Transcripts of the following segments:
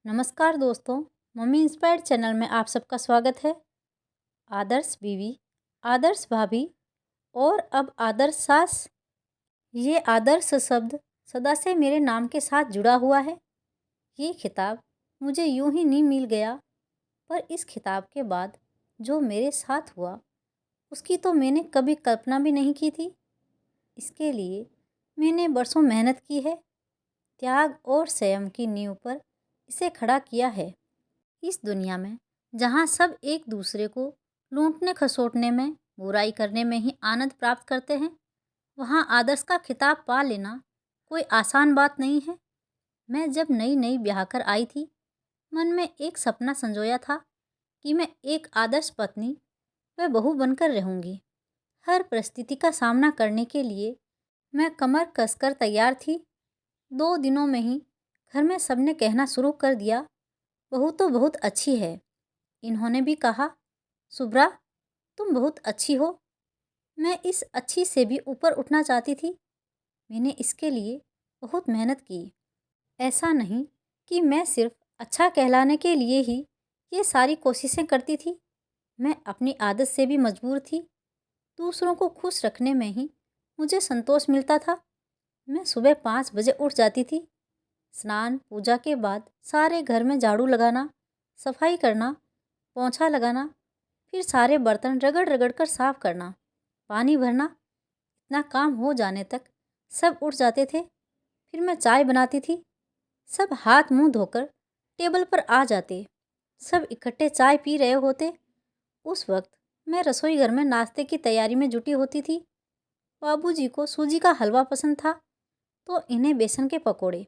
नमस्कार दोस्तों, mummy inspired channel में आप सबका स्वागत है। आदर्श बीवी, आदर्श भाभी और अब आदर्श सास, ये आदर्श शब्द सदा से मेरे नाम के साथ जुड़ा हुआ है। ये खिताब मुझे यूं ही नहीं मिल गया, पर इस खिताब के बाद जो मेरे साथ हुआ उसकी तो मैंने कभी कल्पना भी नहीं की थी। इसके लिए मैंने बरसों मेहनत की है, त्याग और संयम की नींव पर इसे खड़ा किया है। इस दुनिया में जहाँ सब एक दूसरे को लूटने खसोटने में, बुराई करने में ही आनंद प्राप्त करते हैं, वहाँ आदर्श का खिताब पा लेना कोई आसान बात नहीं है। मैं जब नई नई ब्याह कर आई थी, मन में एक सपना संजोया था कि मैं एक आदर्श पत्नी व बहू बनकर रहूंगी। हर परिस्थिति का सामना करने के लिए मैं कमर कसकर तैयार थी। 2 दिनों में ही घर में सबने कहना शुरू कर दिया, बहू तो बहुत अच्छी है। इन्होंने भी कहा, शुभ्रा तुम बहुत अच्छी हो। मैं इस अच्छी से भी ऊपर उठना चाहती थी। मैंने इसके लिए बहुत मेहनत की। ऐसा नहीं कि मैं सिर्फ अच्छा कहलाने के लिए ही ये सारी कोशिशें करती थी। मैं अपनी आदत से भी मजबूर थी। दूसरों को खुश रखने में ही मुझे संतोष मिलता था। मैं सुबह 5 बजे उठ जाती थी। स्नान पूजा के बाद सारे घर में झाड़ू लगाना, सफाई करना, पोंछा लगाना, फिर सारे बर्तन रगड़ रगड़ कर साफ करना, पानी भरना। इतना काम हो जाने तक सब उठ जाते थे। फिर मैं चाय बनाती थी। सब हाथ मुंह धोकर टेबल पर आ जाते। सब इकट्ठे चाय पी रहे होते। उस वक्त मैं रसोई घर में नाश्ते की तैयारी में जुटी होती थी। बाबूजी को सूजी का हलवा पसंद था, तो इन्हें बेसन के पकोड़े।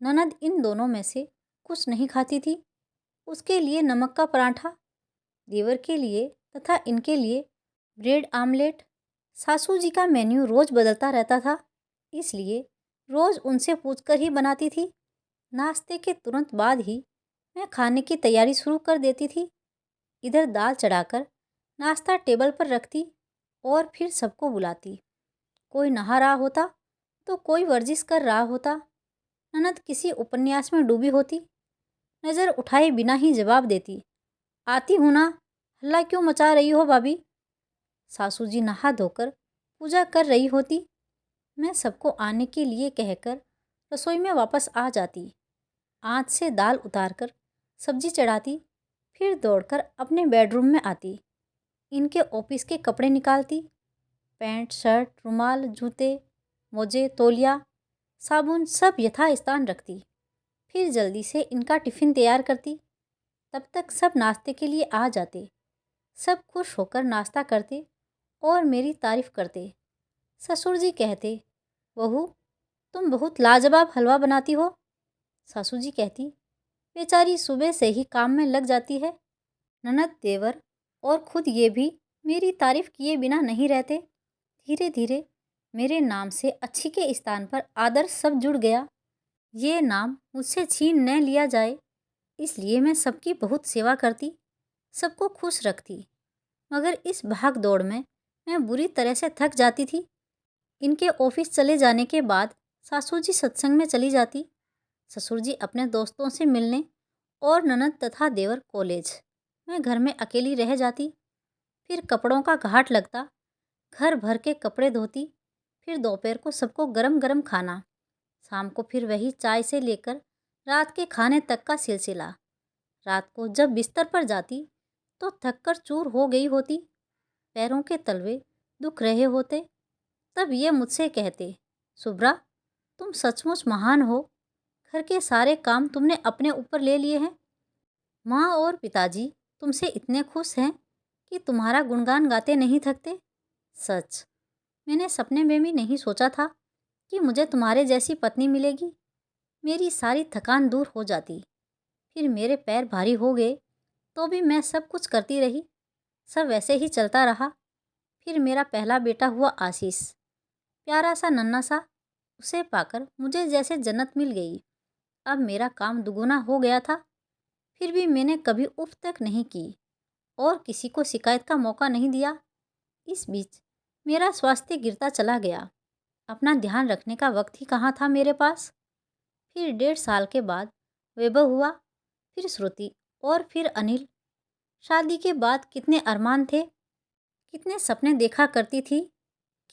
ननद इन दोनों में से कुछ नहीं खाती थी, उसके लिए नमक का पराठा। देवर के लिए तथा इनके लिए ब्रेड आमलेट। सासू जी का मेन्यू रोज़ बदलता रहता था, इसलिए रोज़ उनसे पूछकर ही बनाती थी। नाश्ते के तुरंत बाद ही मैं खाने की तैयारी शुरू कर देती थी। इधर दाल चढ़ाकर नाश्ता टेबल पर रखती और फिर सबको बुलाती। कोई नहा रहा होता तो कोई वर्जिश कर रहा होता। ननद किसी उपन्यास में डूबी होती। नज़र उठाए बिना ही जवाब देती, आती हूँ ना, हल्ला क्यों मचा रही हो भाभी। सासू जी नहा धोकर पूजा कर रही होती। मैं सबको आने के लिए कहकर रसोई में वापस आ जाती। आँच से दाल उतारकर सब्जी चढ़ाती, फिर दौड़कर अपने बेडरूम में आती। इनके ऑफिस के कपड़े निकालती, पैंट शर्ट रुमाल जूते मोजे तौलिया साबुन सब यथास्थान रखती। फिर जल्दी से इनका टिफ़िन तैयार करती। तब तक सब नाश्ते के लिए आ जाते। सब खुश होकर नाश्ता करते और मेरी तारीफ करते। ससुर जी कहते, बहू तुम बहुत लाजवाब हलवा बनाती हो। सासू जी कहती, बेचारी सुबह से ही काम में लग जाती है। ननद देवर और खुद ये भी मेरी तारीफ किए बिना नहीं रहते। धीरे धीरे मेरे नाम से अच्छी के स्थान पर आदर्श सब जुड़ गया। ये नाम मुझसे छीन न लिया जाए, इसलिए मैं सबकी बहुत सेवा करती, सबको खुश रखती। मगर इस भाग दौड़ में मैं बुरी तरह से थक जाती थी। इनके ऑफिस चले जाने के बाद सासू जी सत्संग में चली जाती, ससुर जी अपने दोस्तों से मिलने और ननद तथा देवर कॉलेज। मैं घर में अकेली रह जाती। फिर कपड़ों का घाट लगता, घर भर के कपड़े धोती। फिर दोपहर को सबको गरम गरम खाना, शाम को फिर वही चाय से लेकर रात के खाने तक का सिलसिला। रात को जब बिस्तर पर जाती तो थककर चूर हो गई होती, पैरों के तलवे दुख रहे होते। तब ये मुझसे कहते, शुभ्रा तुम सचमुच महान हो, घर के सारे काम तुमने अपने ऊपर ले लिए हैं। माँ और पिताजी तुमसे इतने खुश हैं कि तुम्हारा गुणगान गाते नहीं थकते। सच, मैंने सपने में भी नहीं सोचा था कि मुझे तुम्हारे जैसी पत्नी मिलेगी। मेरी सारी थकान दूर हो जाती। फिर मेरे पैर भारी हो गए तो भी मैं सब कुछ करती रही। सब वैसे ही चलता रहा। फिर मेरा पहला बेटा हुआ आशीष, प्यारा सा नन्हा सा। उसे पाकर मुझे जैसे जन्नत मिल गई। अब मेरा काम दुगुना हो गया था। फिर भी मैंने कभी उफ तक नहीं की और किसी को शिकायत का मौका नहीं दिया। इस बीच मेरा स्वास्थ्य गिरता चला गया। अपना ध्यान रखने का वक्त ही कहाँ था मेरे पास। फिर 1.5 साल के बाद वैभव हुआ। फिर श्रुति और फिर अनिल। शादी के बाद कितने अरमान थे, कितने सपने देखा करती थी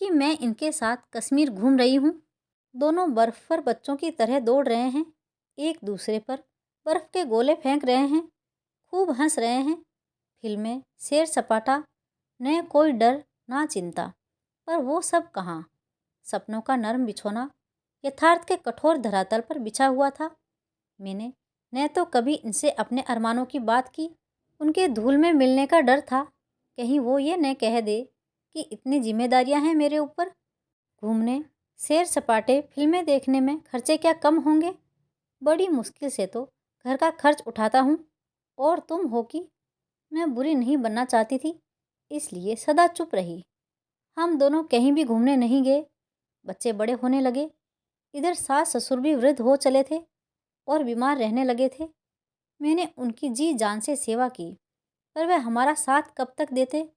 कि मैं इनके साथ कश्मीर घूम रही हूँ। दोनों बर्फ पर बच्चों की तरह दौड़ रहे हैं, एक दूसरे पर बर्फ के गोले फेंक रहे हैं, खूब हंस रहे हैं। फिल्में, सैर सपाटा, न कोई डर ना चिंता। पर वो सब कहाँ। सपनों का नरम बिछौना यथार्थ के कठोर धरातल पर बिछा हुआ था। मैंने न तो कभी इनसे अपने अरमानों की बात की, उनके धूल में मिलने का डर था कहीं वो ये न कह दे कि इतनी जिम्मेदारियां हैं मेरे ऊपर। घूमने, सैर सपाटे, फिल्में देखने में खर्चे क्या कम होंगे। बड़ी मुश्किल से तो घर का खर्च उठाता हूँ। और तुम हो कि मैं बुरी नहीं बनना चाहती थी, इसलिए सदा चुप रही। हम दोनों कहीं भी घूमने नहीं गए। बच्चे बड़े होने लगे, इधर सास ससुर भी वृद्ध हो चले थे और बीमार रहने लगे थे। मैंने उनकी जी जान से सेवा की, पर वे हमारा साथ कब तक देते।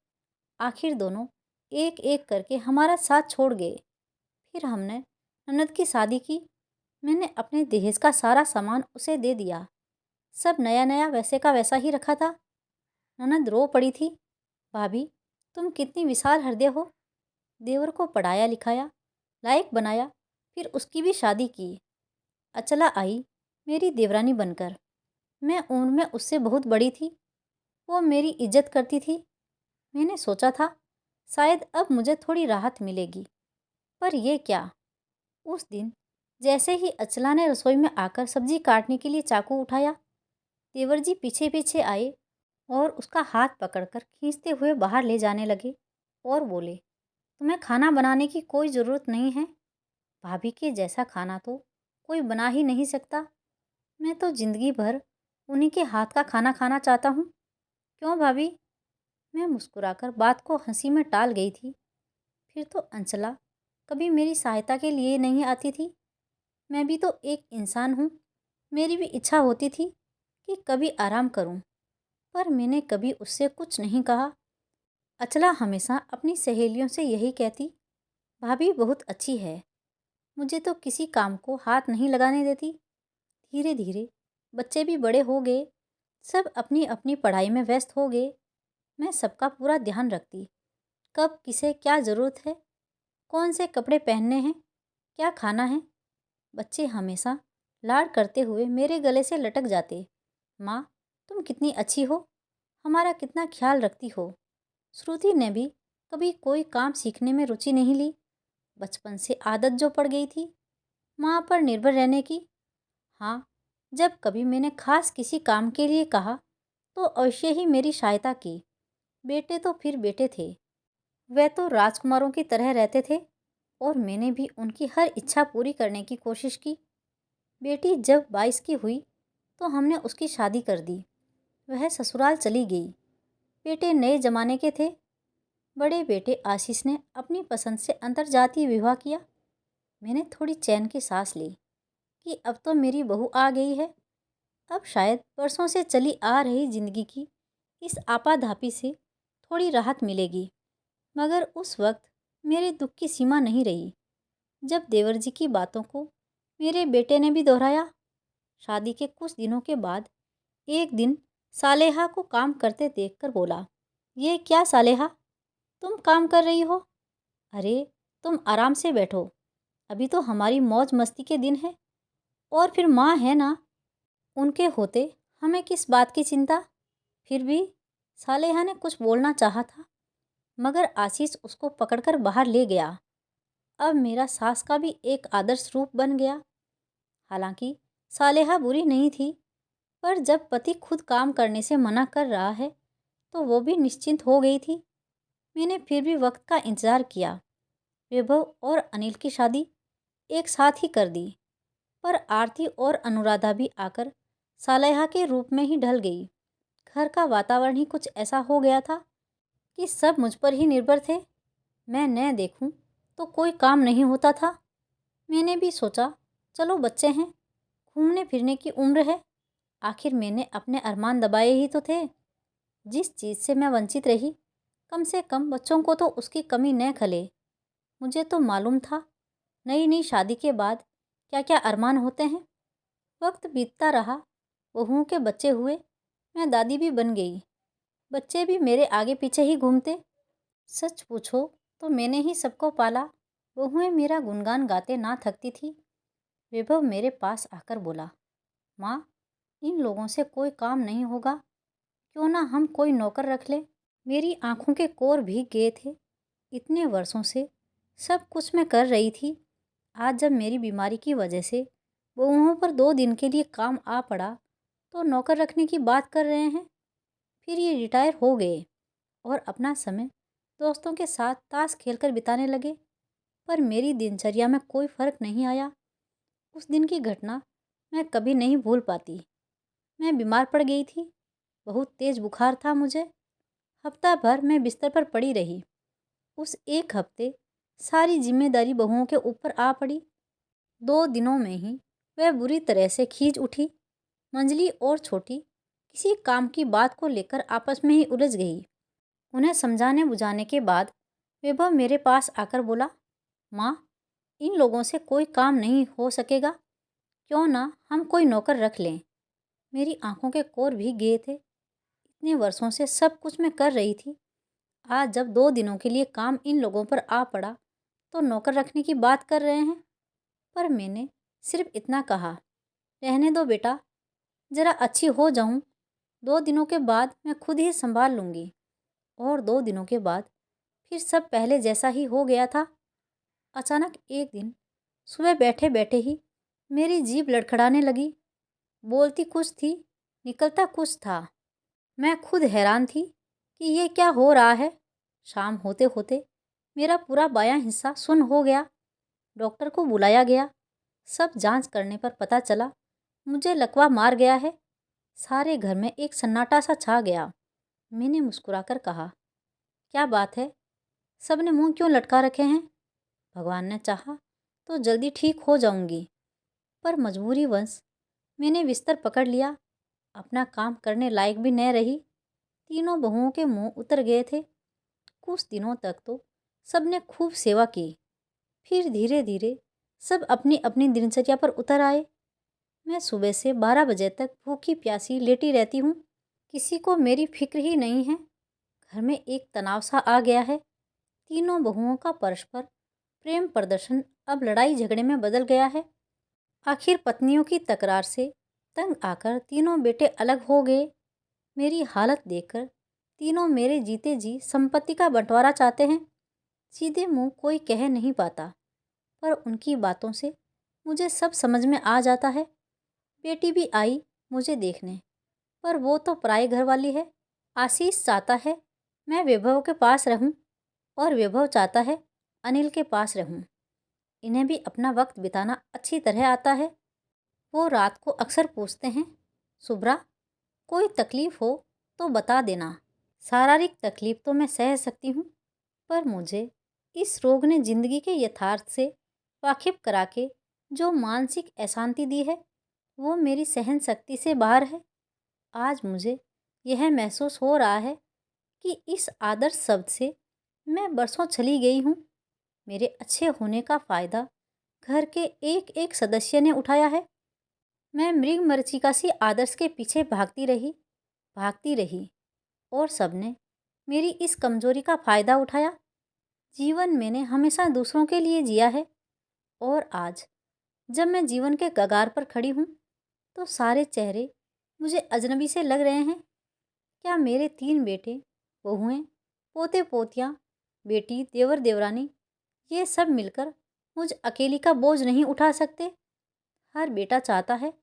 आखिर दोनों एक एक करके हमारा साथ छोड़ गए। फिर हमने ननद की शादी की। मैंने अपने दहेज का सारा सामान उसे दे दिया। सब नया नया वैसे का वैसा ही रखा था। ननद रो पड़ी थी, भाभी तुम कितनी विशाल हृदय हो। देवर को पढ़ाया लिखाया, लायक बनाया, फिर उसकी भी शादी की। अचला आई मेरी देवरानी बनकर। मैं उम्र में उससे बहुत बड़ी थी, वो मेरी इज्जत करती थी। मैंने सोचा था शायद अब मुझे थोड़ी राहत मिलेगी, पर यह क्या। उस दिन जैसे ही अचला ने रसोई में आकर सब्जी काटने के लिए चाकू उठाया, देवर जी पीछे पीछे आए और उसका हाथ पकड़कर खींचते हुए बाहर ले जाने लगे और बोले, तुम्हें खाना बनाने की कोई ज़रूरत नहीं है। भाभी के जैसा खाना तो कोई बना ही नहीं सकता। मैं तो जिंदगी भर उन्हीं के हाथ का खाना खाना चाहता हूँ। क्यों भाभी। मैं मुस्कुराकर बात को हंसी में टाल गई थी। फिर तो अंचला कभी मेरी सहायता के लिए नहीं आती थी। मैं भी तो एक इंसान हूँ, मेरी भी इच्छा होती थी कि कभी आराम करूँ, पर मैंने कभी उससे कुछ नहीं कहा। अचला हमेशा अपनी सहेलियों से यही कहती, भाभी बहुत अच्छी है, मुझे तो किसी काम को हाथ नहीं लगाने देती। धीरे धीरे बच्चे भी बड़े हो गए, सब अपनी अपनी पढ़ाई में व्यस्त हो गए। मैं सबका पूरा ध्यान रखती, कब किसे क्या ज़रूरत है, कौन से कपड़े पहनने हैं, क्या खाना है। बच्चे हमेशा लाड करते हुए मेरे गले से लटक जाते, माँ तुम कितनी अच्छी हो, हमारा कितना ख्याल रखती हो। श्रुति ने भी कभी कोई काम सीखने में रुचि नहीं ली। बचपन से आदत जो पड़ गई थी माँ पर निर्भर रहने की। हाँ, जब कभी मैंने खास किसी काम के लिए कहा तो अवश्य ही मेरी सहायता की। बेटे तो फिर बेटे थे, वे तो राजकुमारों की तरह रहते थे और मैंने भी उनकी हर इच्छा पूरी करने की कोशिश की। बेटी जब 22 की हुई तो हमने उसकी शादी कर दी, वह ससुराल चली गई। बेटे नए जमाने के थे। बड़े बेटे आशीष ने अपनी पसंद से अंतर्जातीय विवाह किया। मैंने थोड़ी चैन की सांस ली कि अब तो मेरी बहू आ गई है। अब शायद बरसों से चली आ रही जिंदगी की इस आपाधापी से थोड़ी राहत मिलेगी। मगर उस वक्त मेरे दुख की सीमा नहीं रही जब देवर जी की बातों को मेरे बेटे ने भी दोहराया। शादी के कुछ दिनों के बाद एक दिन सालेहा को काम करते देखकर बोला, ये क्या सालेहा, तुम काम कर रही हो। अरे तुम आराम से बैठो, अभी तो हमारी मौज मस्ती के दिन है। और फिर माँ है ना, उनके होते हमें किस बात की चिंता। फिर भी सालेहा ने कुछ बोलना चाहा था, मगर आशीष उसको पकड़कर बाहर ले गया। अब मेरा सास का भी एक आदर्श रूप बन गया। हालांकि सालेहा बुरी नहीं थी, पर जब पति खुद काम करने से मना कर रहा है तो वो भी निश्चिंत हो गई थी। मैंने फिर भी वक्त का इंतज़ार किया। विभव और अनिल की शादी एक साथ ही कर दी, पर आरती और अनुराधा भी आकर सालेहा के रूप में ही ढल गई। घर का वातावरण ही कुछ ऐसा हो गया था कि सब मुझ पर ही निर्भर थे। मैं न देखूं तो कोई काम नहीं होता था। मैंने भी सोचा चलो बच्चे हैं, घूमने फिरने की उम्र है। आखिर मैंने अपने अरमान दबाए ही तो थे। जिस चीज़ से मैं वंचित रही, कम से कम बच्चों को तो उसकी कमी न खले। मुझे तो मालूम था नई नई शादी के बाद क्या क्या अरमान होते हैं। वक्त बीतता रहा, बहुओं के बच्चे हुए, मैं दादी भी बन गई। बच्चे भी मेरे आगे पीछे ही घूमते। सच पूछो तो मैंने ही सबको पाला। बहुएं मेरा गुणगान गाते ना थकती थी। विभव मेरे पास आकर बोला, माँ, इन लोगों से कोई काम नहीं होगा, क्यों ना हम कोई नौकर रख लें। मेरी आंखों के कोर भीग गए थे। इतने वर्षों से सब कुछ मैं कर रही थी। आज जब मेरी बीमारी की वजह से बहुओं पर 2 दिन के लिए काम आ पड़ा तो नौकर रखने की बात कर रहे हैं। फिर ये रिटायर हो गए और अपना समय दोस्तों के साथ ताश खेलकर बिताने लगे। पर मेरी दिनचर्या में कोई फर्क नहीं आया। उस दिन की घटना मैं कभी नहीं भूल पाती। मैं बीमार पड़ गई थी। बहुत तेज बुखार था मुझे। हफ्ता भर मैं बिस्तर पर पड़ी रही। उस एक हफ्ते सारी जिम्मेदारी बहुओं के ऊपर आ पड़ी। 2 दिनों में ही वह बुरी तरह से खींच उठी। मंजली और छोटी किसी काम की बात को लेकर आपस में ही उलझ गई। उन्हें समझाने बुझाने के बाद विभव मेरे पास आकर बोला, माँ, इन लोगों से कोई काम नहीं हो सकेगा, क्यों ना हम कोई नौकर रख लें। मेरी आंखों के कोर भीग गए थे। इतने वर्षों से सब कुछ मैं कर रही थी। आज जब 2 दिनों के लिए काम इन लोगों पर आ पड़ा तो नौकर रखने की बात कर रहे हैं। पर मैंने सिर्फ इतना कहा, रहने दो बेटा, ज़रा अच्छी हो जाऊं। 2 दिनों के बाद मैं खुद ही संभाल लूँगी। और 2 दिनों के बाद फिर सब पहले जैसा ही हो गया था। अचानक एक दिन सुबह बैठे बैठे ही मेरी जीभ लड़खड़ाने लगी। बोलती कुछ थी, निकलता कुछ था। मैं खुद हैरान थी कि ये क्या हो रहा है। शाम होते होते मेरा पूरा बायां हिस्सा सुन्न हो गया। डॉक्टर को बुलाया गया। सब जांच करने पर पता चला मुझे लकवा मार गया है। सारे घर में एक सन्नाटा सा छा गया। मैंने मुस्कुराकर कहा, क्या बात है, सबने मुंह क्यों लटका रखे हैं। भगवान ने चाहा तो जल्दी ठीक हो जाऊंगी। पर मजबूरी वश मैंने बिस्तर पकड़ लिया। अपना काम करने लायक भी न रही। तीनों बहुओं के मुंह उतर गए थे। कुछ दिनों तक तो सबने खूब सेवा की। फिर धीरे धीरे सब अपनी अपनी दिनचर्या पर उतर आए। मैं सुबह से 12 बजे तक भूखी प्यासी लेटी रहती हूँ। किसी को मेरी फिक्र ही नहीं है। घर में एक तनाव सा आ गया है। तीनों बहुओं का परस्पर प्रेम प्रदर्शन अब लड़ाई झगड़े में बदल गया है। आखिर पत्नियों की तकरार से तंग आकर तीनों बेटे अलग हो गए। मेरी हालत देखकर तीनों मेरे जीते जी संपत्ति का बंटवारा चाहते हैं। सीधे मुंह कोई कह नहीं पाता, पर उनकी बातों से मुझे सब समझ में आ जाता है। बेटी भी आई मुझे देखने, पर वो तो पराई घर वाली है। आशीष चाहता है मैं वैभव के पास रहूं और वैभव चाहता है अनिल के पास रहूं। इन्हें भी अपना वक्त बिताना अच्छी तरह आता है। वो रात को अक्सर पूछते हैं, सुब्रा, कोई तकलीफ हो तो बता देना। शारीरिक तकलीफ तो मैं सह सकती हूँ, पर मुझे इस रोग ने जिंदगी के यथार्थ से वाकिफ करा के जो मानसिक अशांति दी है वो मेरी सहन शक्ति से बाहर है। आज मुझे यह महसूस हो रहा है कि इस आदर्श शब्द से मैं बरसों चली गई हूँ। मेरे अच्छे होने का फ़ायदा घर के एक एक सदस्य ने उठाया है। मैं मृग मरीचिका सी आदर्श के पीछे भागती रही और सबने मेरी इस कमजोरी का फ़ायदा उठाया। जीवन मैंने हमेशा दूसरों के लिए जिया है और आज जब मैं जीवन के कगार पर खड़ी हूँ तो सारे चेहरे मुझे अजनबी से लग रहे हैं। क्या मेरे 3 बेटे, बहुएं, पोते पोतियाँ, बेटी, देवर देवरानी, ये सब मिलकर मुझ अकेली का बोझ नहीं उठा सकते। हर बेटा चाहता है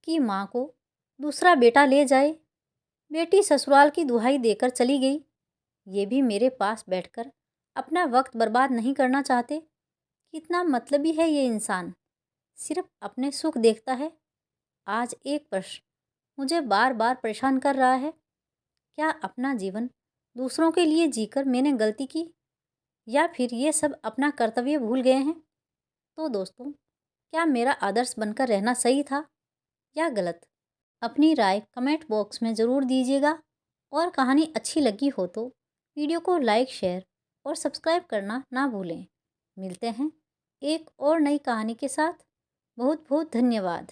कि माँ को दूसरा बेटा ले जाए। बेटी ससुराल की दुहाई देकर चली गई। ये भी मेरे पास बैठकर अपना वक्त बर्बाद नहीं करना चाहते। कितना मतलबी है ये इंसान, सिर्फ अपने सुख देखता है। आज एक प्रश्न मुझे बार बार परेशान कर रहा है, क्या अपना जीवन दूसरों के लिए जीकर मैंने गलती की, या फिर ये सब अपना कर्तव्य भूल गए हैं। तो दोस्तों, क्या मेरा आदर्श बनकर रहना सही था या गलत? अपनी राय कमेंट बॉक्स में ज़रूर दीजिएगा। और कहानी अच्छी लगी हो तो वीडियो को लाइक, शेयर और सब्सक्राइब करना ना भूलें। मिलते हैं एक और नई कहानी के साथ। बहुत बहुत धन्यवाद।